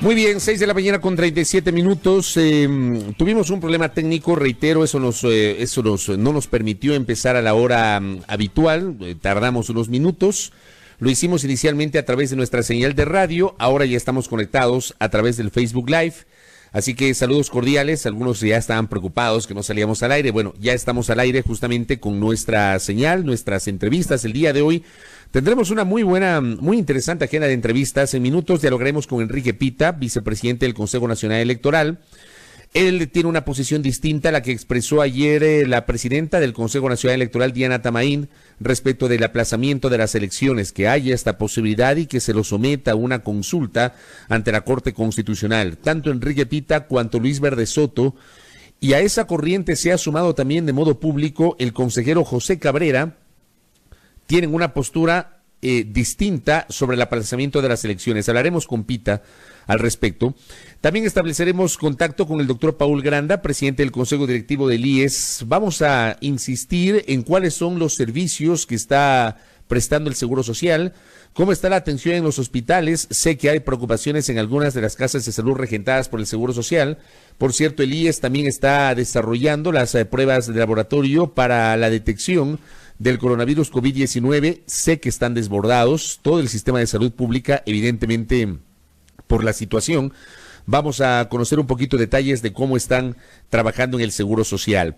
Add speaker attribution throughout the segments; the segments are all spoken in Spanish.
Speaker 1: Muy bien, 6 de la mañana con 37 minutos. Tuvimos un problema técnico, reitero, eso no nos permitió empezar a la hora habitual. Tardamos unos minutos. Lo hicimos inicialmente a través de nuestra señal de radio. Ahora ya estamos conectados a través del Facebook Live. Así que saludos cordiales. Algunos ya estaban preocupados que no salíamos al aire. Bueno, ya estamos al aire justamente con nuestra señal, nuestras entrevistas el día de hoy. Tendremos una muy buena, muy interesante agenda de entrevistas. En minutos dialogaremos con Enrique Pita, vicepresidente del Consejo Nacional Electoral. Él tiene una posición distinta a la que expresó ayer la presidenta del Consejo Nacional Electoral, Diana Tamaín, respecto del aplazamiento de las elecciones, que haya esta posibilidad y que se lo someta a una consulta ante la Corte Constitucional. Tanto Enrique Pita cuanto Luis Verde Soto, y a esa corriente se ha sumado también de modo público el consejero José Cabrera, tienen una postura distinta sobre el aplazamiento de las elecciones. Hablaremos con Pita al respecto. También estableceremos contacto con el doctor Paul Granda, presidente del Consejo Directivo del IES. Vamos a insistir en cuáles son los servicios que está prestando el Seguro Social, cómo está la atención en los hospitales. Sé que hay preocupaciones en algunas de las casas de salud regentadas por el Seguro Social. Por cierto, el IES también está desarrollando las pruebas de laboratorio para la detección del coronavirus COVID-19. Sé que están desbordados, todo el sistema de salud pública, evidentemente, por la situación. Vamos a conocer un poquito detalles de cómo están trabajando en el Seguro Social.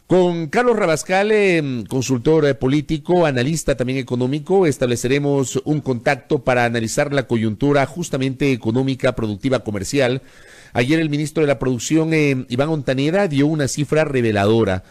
Speaker 1: Con Carlos Rabascal, consultor político, analista también económico, estableceremos un contacto para analizar la coyuntura justamente económica, productiva, comercial. Ayer el ministro de la Producción, Iván Ontaneda, dio una cifra reveladora.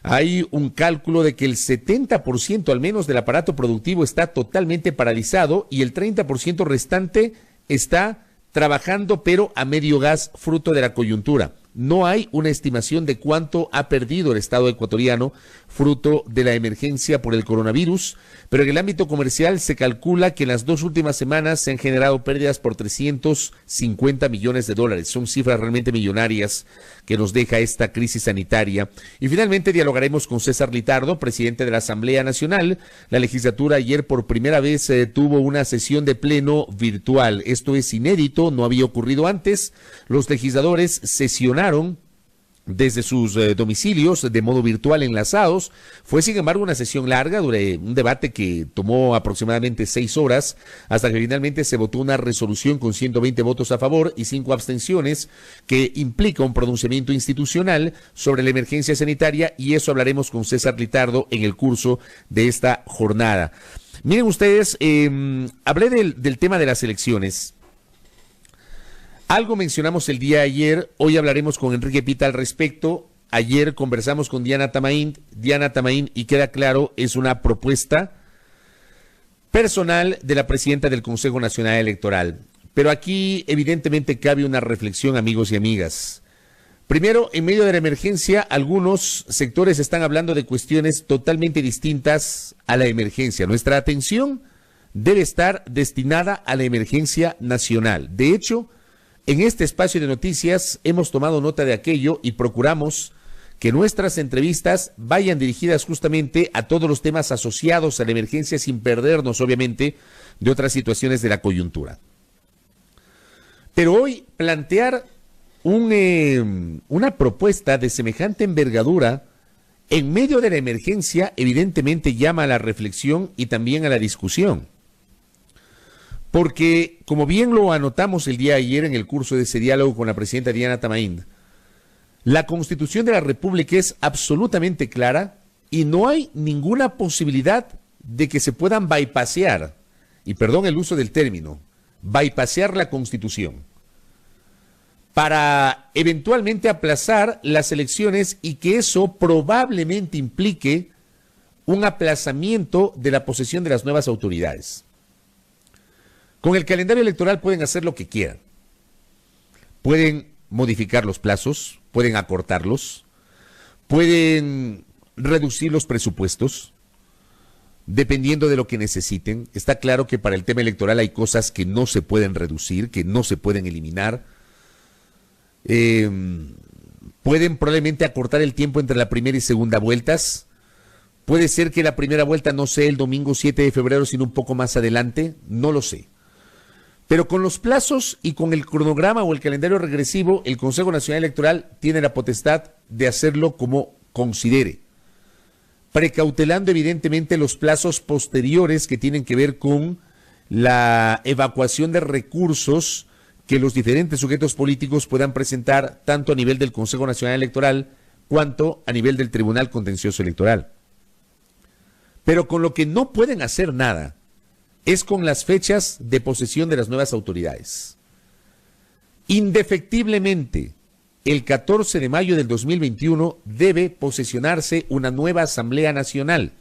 Speaker 1: Hay un cálculo de que el 70% al menos del aparato productivo está totalmente paralizado y el 30% restante está trabajando pero a medio gas, fruto de la coyuntura. No hay una estimación de cuánto ha perdido el Estado ecuatoriano fruto de la emergencia por el coronavirus, pero en el ámbito comercial se calcula que en las 2 últimas semanas se han generado pérdidas por 350 millones de dólares. Son cifras realmente millonarias que nos deja esta crisis sanitaria. Y finalmente dialogaremos con César Litardo, presidente de la Asamblea Nacional. La legislatura ayer por primera vez tuvo una sesión de pleno virtual. Esto es inédito, no había ocurrido antes. Los legisladores sesionaron desde sus domicilios de modo virtual enlazados. Fue sin embargo una sesión larga, un debate que tomó aproximadamente 6 horas, hasta que finalmente se votó una resolución con 120 votos a favor y 5 abstenciones, que implica un pronunciamiento institucional sobre la emergencia sanitaria, y eso hablaremos con César Litardo en el curso de esta jornada. Miren ustedes, hablé del tema de las elecciones. Algo mencionamos el día de ayer, hoy hablaremos con Enrique Pita al respecto. Ayer conversamos con Diana Tamaín, y queda claro, es una propuesta personal de la presidenta del Consejo Nacional Electoral. Pero aquí evidentemente cabe una reflexión, amigos y amigas. Primero, en medio de la emergencia, algunos sectores están hablando de cuestiones totalmente distintas a la emergencia. Nuestra atención debe estar destinada a la emergencia nacional. De hecho, en este espacio de noticias hemos tomado nota de aquello y procuramos que nuestras entrevistas vayan dirigidas justamente a todos los temas asociados a la emergencia, sin perdernos, obviamente, de otras situaciones de la coyuntura. Pero hoy plantear una propuesta de semejante envergadura en medio de la emergencia evidentemente llama a la reflexión y también a la discusión. Porque, como bien lo anotamos el día de ayer en el curso de ese diálogo con la presidenta Diana Tamaín, la Constitución de la República es absolutamente clara y no hay ninguna posibilidad de que se puedan bypassear, y perdón el uso del término, bypassear la Constitución, para eventualmente aplazar las elecciones, y que eso probablemente implique un aplazamiento de la posesión de las nuevas autoridades. Con el calendario electoral pueden hacer lo que quieran. Pueden modificar los plazos, pueden acortarlos, pueden reducir los presupuestos, dependiendo de lo que necesiten. Está claro que para el tema electoral hay cosas que no se pueden reducir, que no se pueden eliminar. Pueden probablemente acortar el tiempo entre la primera y segunda vueltas. Puede ser que la primera vuelta no sea el domingo 7 de febrero, sino un poco más adelante, no lo sé. Pero con los plazos y con el cronograma o el calendario regresivo, el Consejo Nacional Electoral tiene la potestad de hacerlo como considere, precautelando evidentemente los plazos posteriores que tienen que ver con la evacuación de recursos que los diferentes sujetos políticos puedan presentar tanto a nivel del Consejo Nacional Electoral cuanto a nivel del Tribunal Contencioso Electoral. Pero con lo que no pueden hacer nada es con las fechas de posesión de las nuevas autoridades. Indefectiblemente, el 14 de mayo del 2021 debe posesionarse una nueva Asamblea Nacional,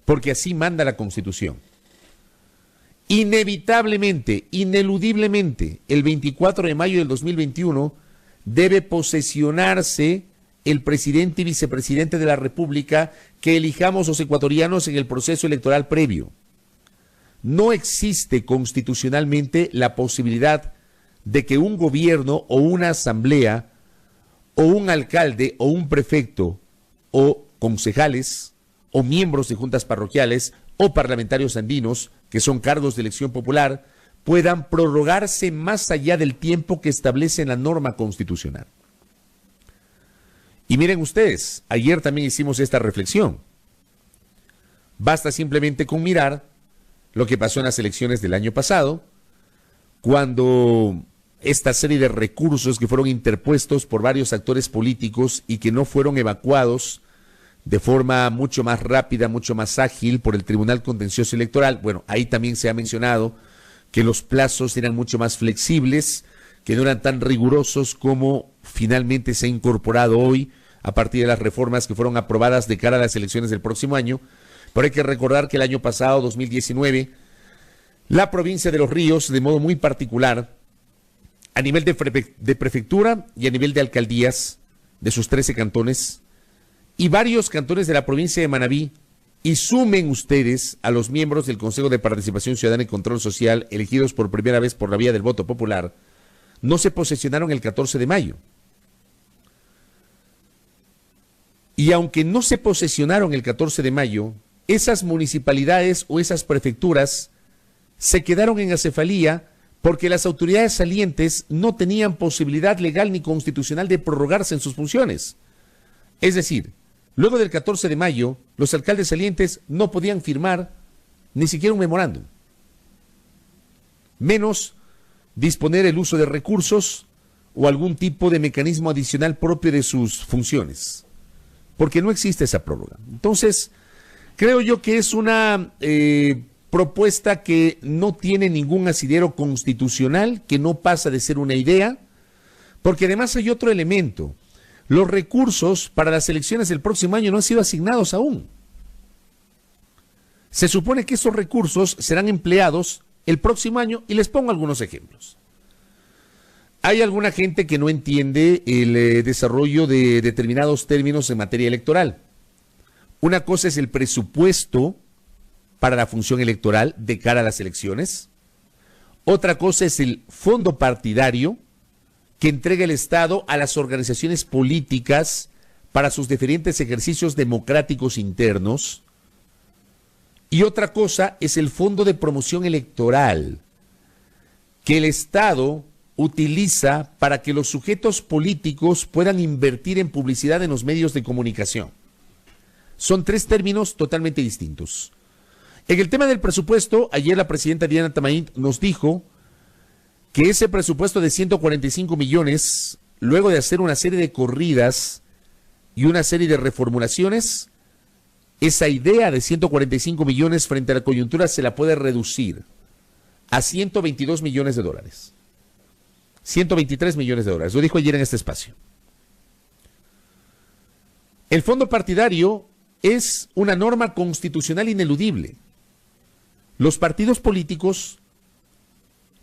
Speaker 1: porque así manda la Constitución. Inevitablemente, ineludiblemente, el 24 de mayo del 2021 debe posesionarse el presidente y vicepresidente de la República que elijamos los ecuatorianos en el proceso electoral previo. No existe constitucionalmente la posibilidad de que un gobierno o una asamblea o un alcalde o un prefecto o concejales o miembros de juntas parroquiales o parlamentarios andinos, que son cargos de elección popular, puedan prorrogarse más allá del tiempo que establece la norma constitucional. Y miren ustedes, ayer también hicimos esta reflexión. Basta simplemente con mirar lo que pasó en las elecciones del año pasado, cuando esta serie de recursos que fueron interpuestos por varios actores políticos y que no fueron evacuados de forma mucho más rápida, mucho más ágil por el Tribunal Contencioso Electoral, bueno, ahí también se ha mencionado que los plazos eran mucho más flexibles, que no eran tan rigurosos como finalmente se ha incorporado hoy a partir de las reformas que fueron aprobadas de cara a las elecciones del próximo año. Pero hay que recordar que el año pasado, 2019, la provincia de Los Ríos, de modo muy particular, a nivel de prefectura y a nivel de alcaldías de sus 13 cantones, y varios cantones de la provincia de Manabí, y sumen ustedes a los miembros del Consejo de Participación Ciudadana y Control Social, elegidos por primera vez por la vía del voto popular, no se posesionaron el 14 de mayo. Y aunque no se posesionaron el 14 de mayo, esas municipalidades o esas prefecturas se quedaron en acefalía porque las autoridades salientes no tenían posibilidad legal ni constitucional de prorrogarse en sus funciones. Es decir, luego del 14 de mayo, los alcaldes salientes no podían firmar ni siquiera un memorándum, menos disponer el uso de recursos o algún tipo de mecanismo adicional propio de sus funciones, porque no existe esa prórroga. Entonces, creo yo que es una propuesta que no tiene ningún asidero constitucional, que no pasa de ser una idea, porque además hay otro elemento. Los recursos para las elecciones del próximo año no han sido asignados aún. Se supone que esos recursos serán empleados el próximo año y les pongo algunos ejemplos. Hay alguna gente que no entiende el desarrollo de determinados términos en materia electoral. Una cosa es el presupuesto para la función electoral de cara a las elecciones. Otra cosa es el fondo partidario que entrega el Estado a las organizaciones políticas para sus diferentes ejercicios democráticos internos. Y otra cosa es el fondo de promoción electoral que el Estado utiliza para que los sujetos políticos puedan invertir en publicidad en los medios de comunicación. Son tres términos totalmente distintos. En el tema del presupuesto, ayer la presidenta Diana Tamaín nos dijo que ese presupuesto de 145 millones, luego de hacer una serie de corridas y una serie de reformulaciones, esa idea de 145 millones frente a la coyuntura se la puede reducir a 122 millones de dólares. 123 millones de dólares, lo dijo ayer en este espacio. El fondo partidario es una norma constitucional ineludible. Los partidos políticos,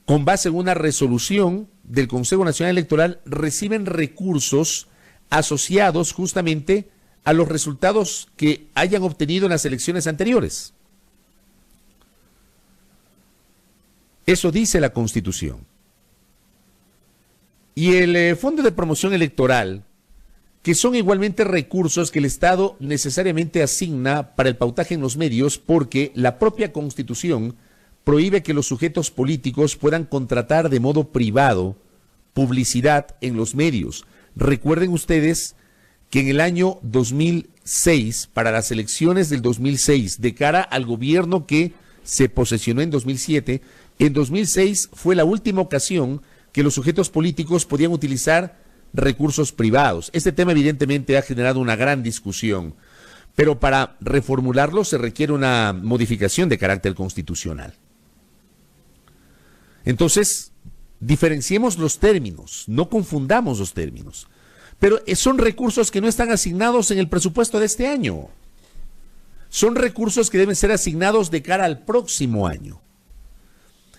Speaker 1: con base en una resolución del Consejo Nacional Electoral, reciben recursos asociados justamente a los resultados que hayan obtenido en las elecciones anteriores. Eso dice la Constitución. Y el Fondo de Promoción Electoral, que son igualmente recursos que el Estado necesariamente asigna para el pautaje en los medios, porque la propia Constitución prohíbe que los sujetos políticos puedan contratar de modo privado publicidad en los medios. Recuerden ustedes que en el año 2006, para las elecciones del 2006, de cara al gobierno que se posesionó en 2007, en 2006 fue la última ocasión que los sujetos políticos podían utilizar recursos privados. Este tema evidentemente ha generado una gran discusión, pero para reformularlo se requiere una modificación de carácter constitucional. Entonces, diferenciemos los términos, no confundamos los términos. Pero son recursos que no están asignados en el presupuesto de este año. Son recursos que deben ser asignados de cara al próximo año.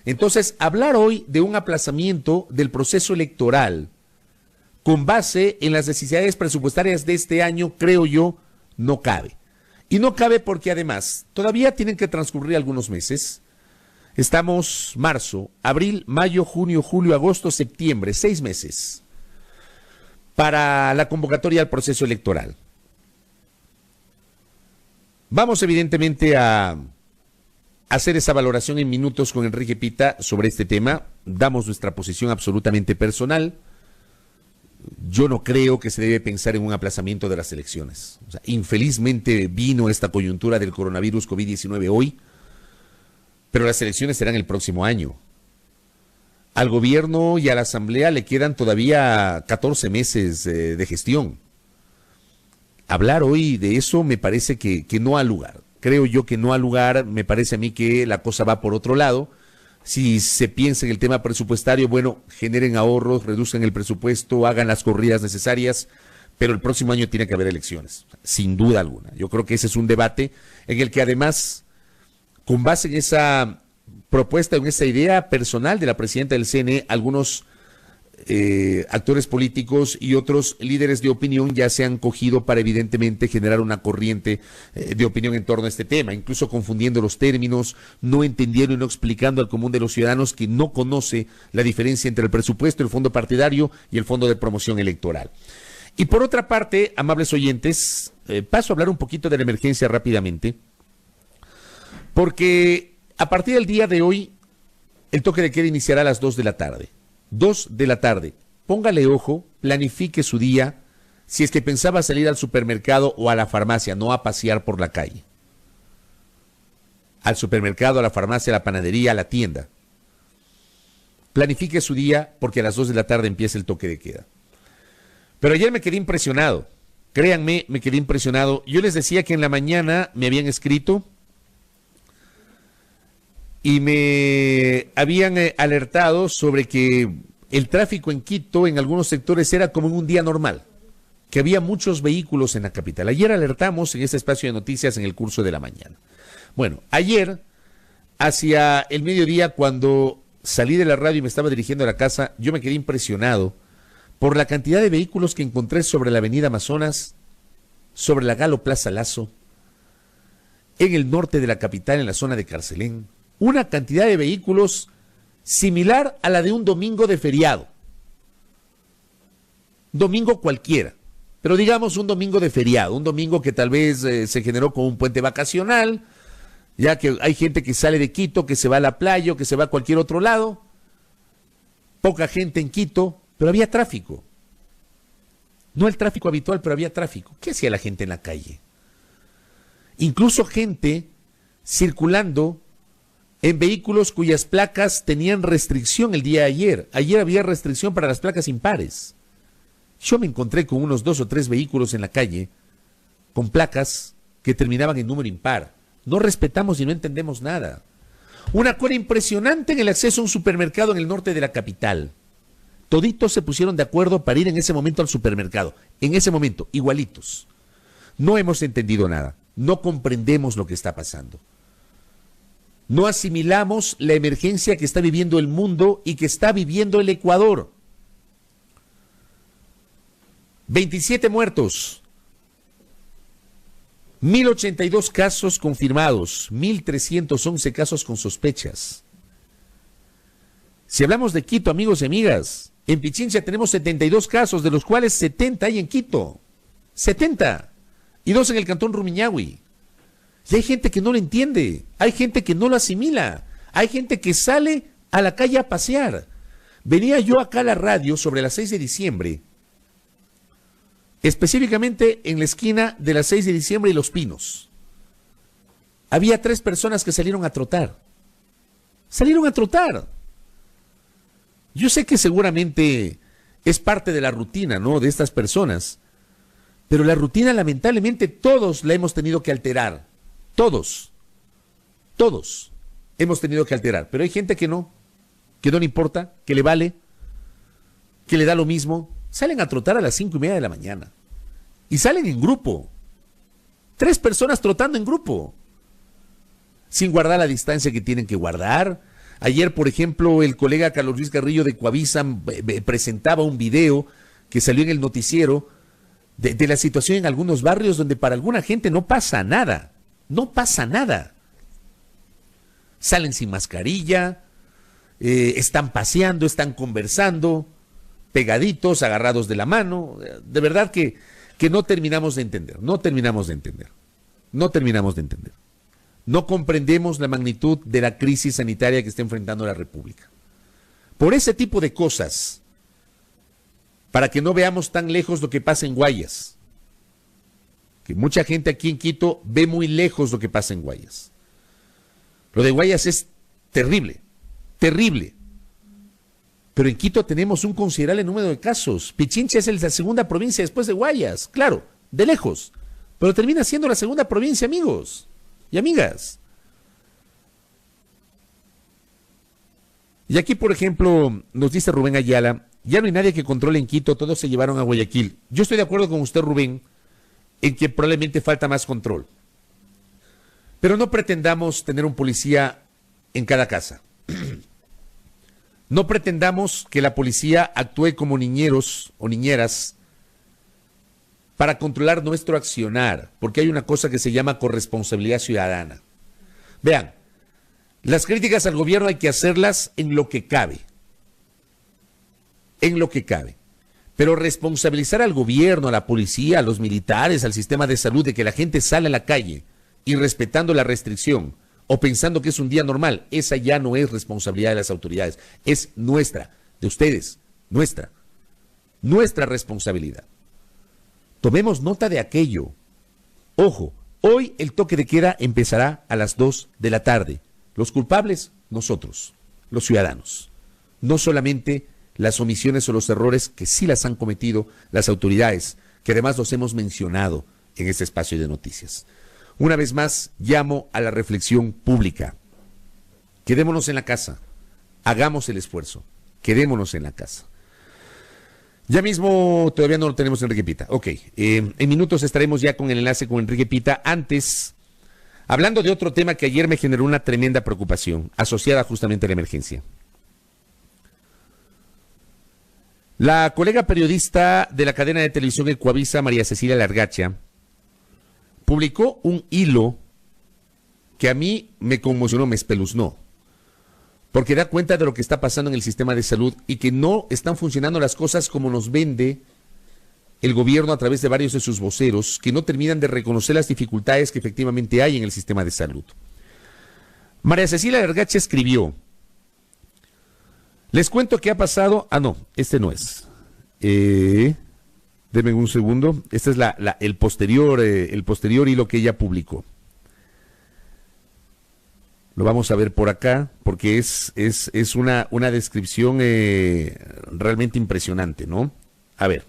Speaker 1: Entonces, hablar hoy de un aplazamiento del proceso electoral con base en las necesidades presupuestarias de este año, creo yo, no cabe. Y no cabe porque además todavía tienen que transcurrir algunos meses. Estamos marzo, abril, mayo, junio, julio, agosto, septiembre, 6 meses para la convocatoria al proceso electoral. Vamos evidentemente a hacer esa valoración en minutos con Enrique Pita sobre este tema. Damos nuestra posición absolutamente personal. Yo no creo que se debe pensar en un aplazamiento de las elecciones. O sea, infelizmente vino esta coyuntura del coronavirus COVID-19 hoy, pero las elecciones serán el próximo año. Al gobierno y a la asamblea le quedan todavía 14 meses de gestión. Hablar hoy de eso me parece que no ha lugar. Creo yo que no ha lugar, me parece a mí que la cosa va por otro lado. Si se piensa en el tema presupuestario, bueno, generen ahorros, reduzcan el presupuesto, hagan las corridas necesarias, pero el próximo año tiene que haber elecciones, sin duda alguna. Yo creo que ese es un debate en el que además, con base en esa propuesta, en esa idea personal de la presidenta del CNE, algunos actores políticos y otros líderes de opinión ya se han cogido para evidentemente generar una corriente de opinión en torno a este tema, incluso confundiendo los términos, no entendiendo y no explicando al común de los ciudadanos que no conoce la diferencia entre el presupuesto, el fondo partidario y el fondo de promoción electoral. Y por otra parte, amables oyentes, paso a hablar un poquito de la emergencia rápidamente, porque a partir del día de hoy el toque de queda iniciará a las 2 de la tarde. 2 de la tarde. Póngale ojo, planifique su día, si es que pensaba salir al supermercado o a la farmacia, no a pasear por la calle. Al supermercado, a la farmacia, a la panadería, a la tienda. Planifique su día porque a las 2 de la tarde empieza el toque de queda. Pero ayer me quedé impresionado. Créanme, me quedé impresionado. Yo les decía que en la mañana me habían escrito y me habían alertado sobre que el tráfico en Quito en algunos sectores era como en un día normal, que había muchos vehículos en la capital. Ayer alertamos en este espacio de noticias en el curso de la mañana. Bueno, ayer, hacia el mediodía, cuando salí de la radio y me estaba dirigiendo a la casa, yo me quedé impresionado por la cantidad de vehículos que encontré sobre la avenida Amazonas, sobre la Galo Plaza Lazo, en el norte de la capital, en la zona de Carcelén. Una cantidad de vehículos similar a la de un domingo de feriado. Domingo cualquiera, pero digamos un domingo de feriado, un domingo que tal vez se generó con un puente vacacional, ya que hay gente que sale de Quito, que se va a la playa o que se va a cualquier otro lado. Poca gente en Quito, pero había tráfico. No el tráfico habitual, pero había tráfico. ¿Qué hacía la gente en la calle? Incluso gente circulando en vehículos cuyas placas tenían restricción el día de ayer. Ayer había restricción para las placas impares. Yo me encontré con unos 2 o 3 vehículos en la calle con placas que terminaban en número impar. No respetamos y no entendemos nada. Una cola impresionante en el acceso a un supermercado en el norte de la capital. Toditos se pusieron de acuerdo para ir en ese momento al supermercado. En ese momento, igualitos. No hemos entendido nada. No comprendemos lo que está pasando. No asimilamos la emergencia que está viviendo el mundo y que está viviendo el Ecuador. 27 muertos, 1.082 casos confirmados, 1.311 casos con sospechas. Si hablamos de Quito, amigos y amigas, en Pichincha tenemos 72 casos, de los cuales 70 hay en Quito. 70. Y 2 en el cantón Rumiñahui. Y hay gente que no lo entiende, hay gente que no lo asimila. Hay gente que sale a la calle a pasear. Venía yo acá a la radio sobre las 6 de diciembre, específicamente en la esquina de las 6 de diciembre y Los Pinos. Había 3 personas que salieron a trotar. Salieron a trotar. Yo sé que seguramente es parte de la rutina, ¿no?, de estas personas. Pero la rutina, lamentablemente, todos la hemos tenido que alterar. Todos hemos tenido que alterar. Pero hay gente que no le importa, que le vale, que le da lo mismo. Salen a trotar a las 5:30 de la mañana. Y salen en grupo. 3 personas trotando en grupo. Sin guardar la distancia que tienen que guardar. Ayer, por ejemplo, el colega Carlos Luis Carrillo de Coavisa presentaba un video que salió en el noticiero de la situación en algunos barrios donde para alguna gente no pasa nada. No pasa nada. Salen sin mascarilla, están paseando, están conversando, pegaditos, agarrados de la mano. De verdad que no terminamos de entender. No comprendemos la magnitud de la crisis sanitaria que está enfrentando la República. Por ese tipo de cosas, para que no veamos tan lejos lo que pasa en Guayas, que mucha gente aquí en Quito ve muy lejos lo que pasa en Guayas. Lo de Guayas es terrible, terrible. Pero en Quito tenemos un considerable número de casos. Pichincha es la segunda provincia después de Guayas, claro, de lejos, pero termina siendo la segunda provincia, amigos y amigas. Y aquí, por ejemplo, nos dice Rubén Ayala, ya no hay nadie que controle en Quito, todos se llevaron a Guayaquil. Yo estoy de acuerdo con usted, Rubén, en que probablemente falta más control. Pero no pretendamos tener un policía en cada casa. No pretendamos que la policía actúe como niñeros o niñeras para controlar nuestro accionar, porque hay una cosa que se llama corresponsabilidad ciudadana. Vean, las críticas al gobierno hay que hacerlas en lo que cabe. En lo que cabe. Pero responsabilizar al gobierno, a la policía, a los militares, al sistema de salud de que la gente sale a la calle y respetando la restricción o pensando que es un día normal, esa ya no es responsabilidad de las autoridades, es nuestra, de ustedes, nuestra responsabilidad. Tomemos nota de aquello. Ojo, hoy el toque de queda empezará a las 2 de la tarde. Los culpables, nosotros, los ciudadanos. No solamente las omisiones o los errores que sí las han cometido las autoridades, que además los hemos mencionado en este espacio de noticias. Una vez más, llamo a la reflexión pública. Quedémonos en la casa, hagamos el esfuerzo, quedémonos en la casa. Ya mismo, todavía no lo tenemos Enrique Pita. Ok, en minutos estaremos ya con el enlace con Enrique Pita. Antes, hablando de otro tema que ayer me generó una tremenda preocupación, asociada justamente a la emergencia. La colega periodista de la cadena de televisión Ecuavisa, María Cecilia Largacha, publicó un hilo que a mí me conmocionó, me espeluznó, porque da cuenta de lo que está pasando en el sistema de salud y que no están funcionando las cosas como nos vende el gobierno a través de varios de sus voceros, que no terminan de reconocer las dificultades que efectivamente hay en el sistema de salud. María Cecilia Largacha escribió: les cuento qué ha pasado. Ah, no, este no es. Denme un segundo. Este es el posterior hilo que ella publicó. Lo vamos a ver por acá, porque es una descripción realmente impresionante, ¿no? A ver.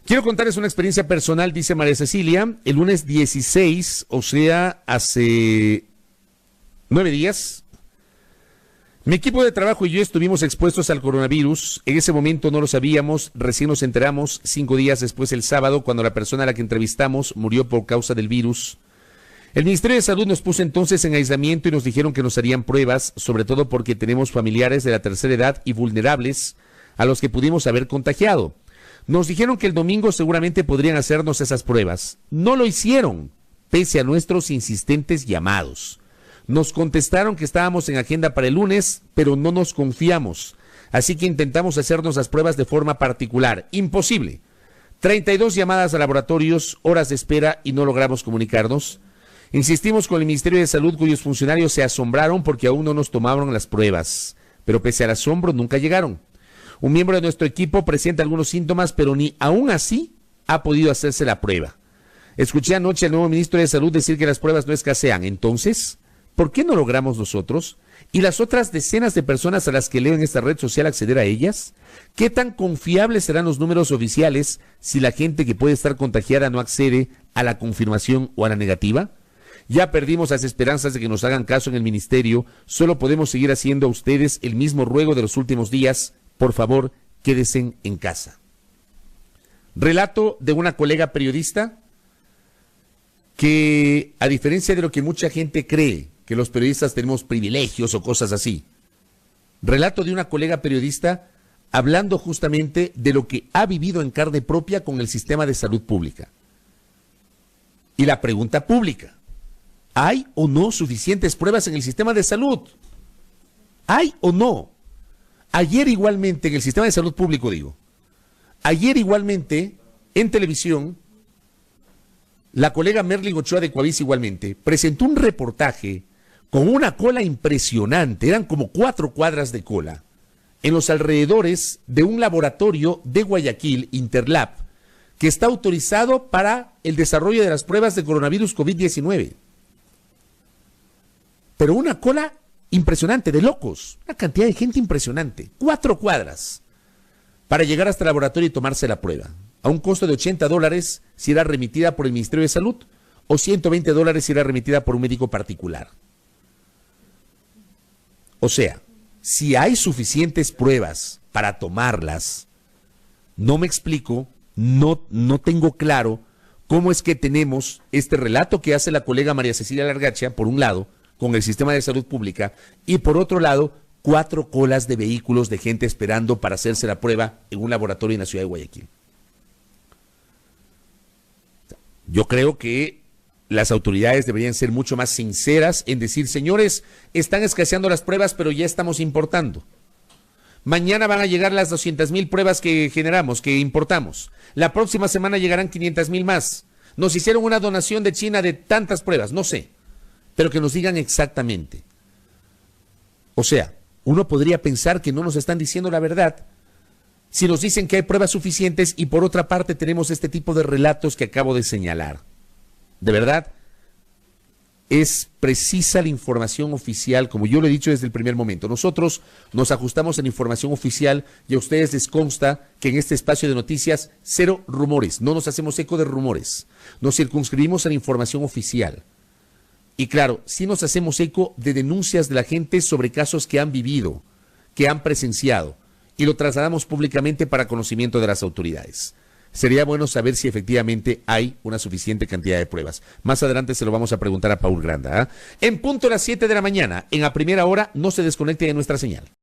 Speaker 1: Quiero contarles una experiencia personal, dice María Cecilia. El lunes 16, o sea, hace 9 días, mi equipo de trabajo y yo estuvimos expuestos al coronavirus. En ese momento no lo sabíamos, recién nos enteramos 5 días después, el sábado, cuando la persona a la que entrevistamos murió por causa del virus. El Ministerio de Salud nos puso entonces en aislamiento y nos dijeron que nos harían pruebas, sobre todo porque tenemos familiares de la tercera edad y vulnerables a los que pudimos haber contagiado. Nos dijeron que el domingo seguramente podrían hacernos esas pruebas. No lo hicieron, pese a nuestros insistentes llamados. Nos contestaron que estábamos en agenda para el lunes, pero no nos confiamos. Así que intentamos hacernos las pruebas de forma particular. Imposible. 32 llamadas a laboratorios, horas de espera y no logramos comunicarnos. Insistimos con el Ministerio de Salud, cuyos funcionarios se asombraron porque aún no nos tomaron las pruebas, pero pese al asombro nunca llegaron. Un miembro de nuestro equipo presenta algunos síntomas, pero ni aún así ha podido hacerse la prueba. Escuché anoche al nuevo ministro de Salud decir que las pruebas no escasean. Entonces, ¿por qué no logramos nosotros y las otras decenas de personas a las que leo en esta red social acceder a ellas? ¿Qué tan confiables serán los números oficiales si la gente que puede estar contagiada no accede a la confirmación o a la negativa? Ya perdimos las esperanzas de que nos hagan caso en el ministerio. Solo podemos seguir haciendo a ustedes el mismo ruego de los últimos días. Por favor, quédense en casa. Relato de una colega periodista que, a diferencia de lo que mucha gente cree, que los periodistas tenemos privilegios o cosas así. Relato de una colega periodista hablando justamente de lo que ha vivido en carne propia con el sistema de salud pública. Y la pregunta pública: ¿hay o no suficientes pruebas en el sistema de salud? ¿Hay o no? Ayer igualmente, en el sistema de salud público ayer igualmente, en televisión, la colega Merlin Ochoa de Coavisa igualmente presentó un reportaje con una cola impresionante, eran como 4 cuadras de cola, en los alrededores de un laboratorio de Guayaquil, Interlab, que está autorizado para el desarrollo de las pruebas de coronavirus COVID-19. Pero una cola impresionante, de locos, una cantidad de gente impresionante, 4 cuadras, para llegar hasta el laboratorio y tomarse la prueba, a un costo de $80 si era remitida por el Ministerio de Salud, o $120 si era remitida por un médico particular. O sea, si hay suficientes pruebas para tomarlas, no me explico, no tengo claro cómo es que tenemos este relato que hace la colega María Cecilia Largacha, por un lado, con el sistema de salud pública, y por otro lado, 4 colas de vehículos de gente esperando para hacerse la prueba en un laboratorio en la ciudad de Guayaquil. Yo creo que las autoridades deberían ser mucho más sinceras en decir: señores, están escaseando las pruebas, pero ya estamos importando. Mañana van a llegar las 200,000 pruebas que generamos, que importamos. La próxima semana llegarán 500,000 más. Nos hicieron una donación de China de tantas pruebas, no sé, pero que nos digan exactamente. O sea, uno podría pensar que no nos están diciendo la verdad si nos dicen que hay pruebas suficientes y por otra parte tenemos este tipo de relatos que acabo de señalar. De verdad, es precisa la información oficial, como yo lo he dicho desde el primer momento. Nosotros nos ajustamos a la información oficial y a ustedes les consta que en este espacio de noticias, 0 rumores, no nos hacemos eco de rumores, nos circunscribimos a la información oficial. Y claro, sí nos hacemos eco de denuncias de la gente sobre casos que han vivido, que han presenciado, y lo trasladamos públicamente para conocimiento de las autoridades. Sería bueno saber si efectivamente hay una suficiente cantidad de pruebas. Más adelante se lo vamos a preguntar a Paul Granda. En punto a las 7 de la mañana, en A Primera Hora, no se desconecte de nuestra señal.